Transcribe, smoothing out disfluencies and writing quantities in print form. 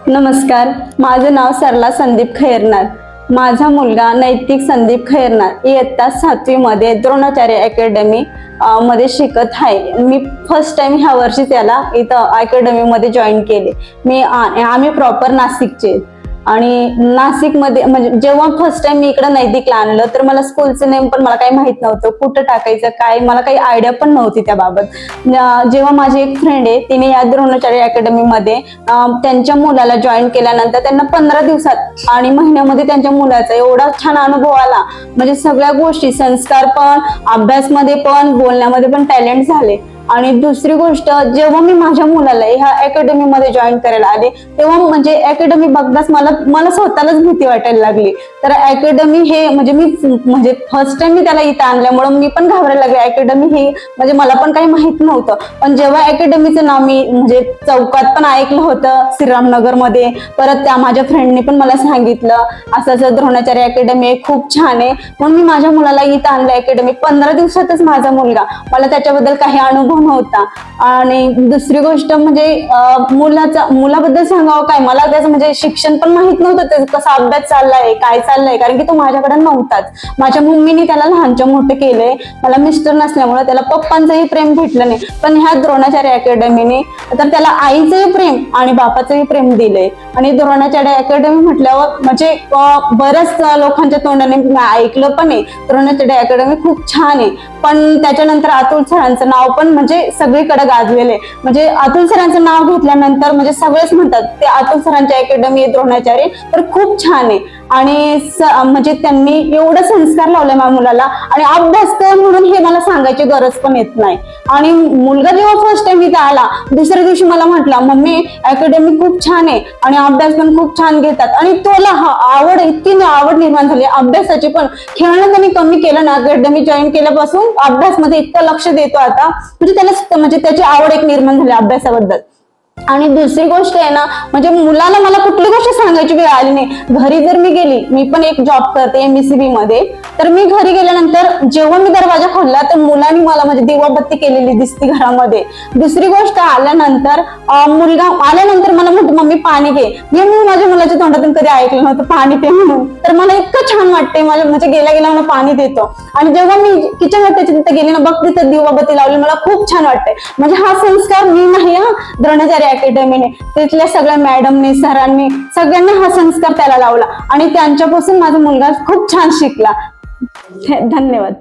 नमस्कार, माझं नाव सरला संदीप खैरनार। माझा मुलगा नैतिक संदीप खैरनार इयत्ता 7वी मध्ये द्रोणाचार्य अकॅडमी मध्ये शिकत आहे। मी फर्स्ट टाइम ह्या वर्षी त्याला इथं अकॅडमी मध्ये जॉईन केले। आम्ही प्रॉपर नाशिकचे आणि नाशिक मध्ये म्हणजे जेव्हा फर्स्ट टाइम मी इकडे नैतिकला आणलं तर मला स्कूलचं नेम पण मला काही माहित नव्हतं, कुठं टाकायचं काय, मला काही आयडिया पण नव्हती त्याबाबत। जेव्हा माझी एक फ्रेंड आहे तिने या द्रोणाचार्य अकॅडमी मध्ये त्यांच्या मुलाला जॉईन केल्यानंतर त्यांना 15 दिवसात आणि महिन्यामध्ये त्यांच्या मुलाचा एवढा छान अनुभव आला, म्हणजे सगळ्या गोष्टी संस्कार पण, अभ्यासमध्ये पण, बोलण्यामध्ये पण टॅलेंट झाले। आणि दुसरी गोष्ट, जेव्हा मी माझ्या मुलाला ह्या अकॅडमी मध्ये जॉईन करायला आले तेव्हा म्हणजे अकॅडमी बघताच मला स्वतःलाच भीती वाटायला लागली। तर अकॅडमी हे म्हणजे फर्स्ट टाइम मी त्याला इथं आणल्यामुळे मी पण घाबरायला लागले। अकॅडमी ही म्हणजे मला पण काही माहित नव्हतं, पण जेव्हा अकॅडमीचं नाव मी म्हणजे चौकात पण ऐकलं होतं श्रीरामनगर मध्ये, परत त्या माझ्या फ्रेंडने पण मला सांगितलं असं द्रोणाचार्य अकॅडमी खूप छान आहे, म्हणून मी माझ्या मुलाला इथं आणलं अकॅडमी। 15 दिवसातच माझा मुलगा, मला त्याच्याबद्दल काही अनुभव नव्हता। आणि दुसरी गोष्ट म्हणजे मुलाबद्दल सांगावं काय, मला त्याचं म्हणजे शिक्षण पण माहित नव्हतं, त्याचा कसा अभ्यास चाललाय काय चाललाय, कारण की तो माझ्याकडे नव्हताच। माझ्या मम्मीने त्याला लहानच्या मोठं केलंय, मला मिस्टर नसल्यामुळे त्याला पप्पांचंही प्रेम भेटलं नाही, पण ह्या द्रोणाचार्य अकॅडमीने तर त्याला आईचंही प्रेम आणि बापाचंही प्रेम दिलंय। आणि द्रोणाचार्य अकॅडमी म्हटल्यावर म्हणजे बऱ्याच लोकांच्या तोंडाने ऐकलं पण आहे द्रोणाचार्य अकॅडमी खूप छान आहे, पण त्याच्यानंतर अतुल सरांचं नाव पण म्हणजे सगळीकडे गाजलेलं आहे। म्हणजे अतुल सरांचं नाव घेतल्यानंतर म्हणजे सगळेच म्हणतात ते अतुल सरांची अकॅडमी द्रोणाचार्य तर खूप छान आहे। आणि म्हणजे त्यांनी एवढं संस्कार लावले माझ्या मुलाला, आणि अभ्यास कर म्हणून हे मला सांगायची गरज पण येत नाही। आणि मुलगा जेव्हा फर्स्ट टाइम इथे आला दुसऱ्या दिवशी मला म्हटला, मम्मी अकॅडमी खूप छान आहे आणि अभ्यास पण खूप छान घेतात, आणि तुला आवड इतकी आवड निर्माण झाली अभ्यासाची पण, खेळणं त्यांनी कमी केलं ना अकॅडमी जॉईन केल्यापासून, अभ्यासमध्ये इतकं लक्ष देतो आता, म्हणजे त्याला म्हणजे त्याची आवड एक निर्माण झाली अभ्यासाबद्दल। आणि दुसरी गोष्ट आहे ना, म्हणजे मुलाला मला कुठली गोष्ट सांगायची वेळ आली नाही। घरी जर मी गेली, मी पण एक जॉब करते MSCB मध्ये, तर मी घरी गेल्यानंतर जेव्हा मी दरवाजा खोलला तर मुलांनी मला म्हणजे दिवाबत्ती केलेली दिसती घरामध्ये। दुसरी गोष्ट, मुलगा आल्यानंतर मला म्हणतो मम्मी पाणी घे, मी माझ्या मुलाच्या तोंडातून कधी ऐकलं नव्हतं पाणी पे म्हणून, तर मला इतकं छान वाटते, माझ्या म्हणजे गेल्या मला पाणी देतो। आणि जेव्हा मी किचन त्याच्या तिथे गेली ना, बघ तिथे दिवाबत्ती लावली, मला खूप छान वाटते। म्हणजे हा संस्कार मी नाही द्रोणाचार्य अकॅडमीने, तिथल्या सगळ्या मॅडमने, सरांनी, सगळ्यांनी हा संस्कार त्याला लावला, आणि त्यांच्यापासून माझा मुलगा खूप छान शिकला। धन्यवाद।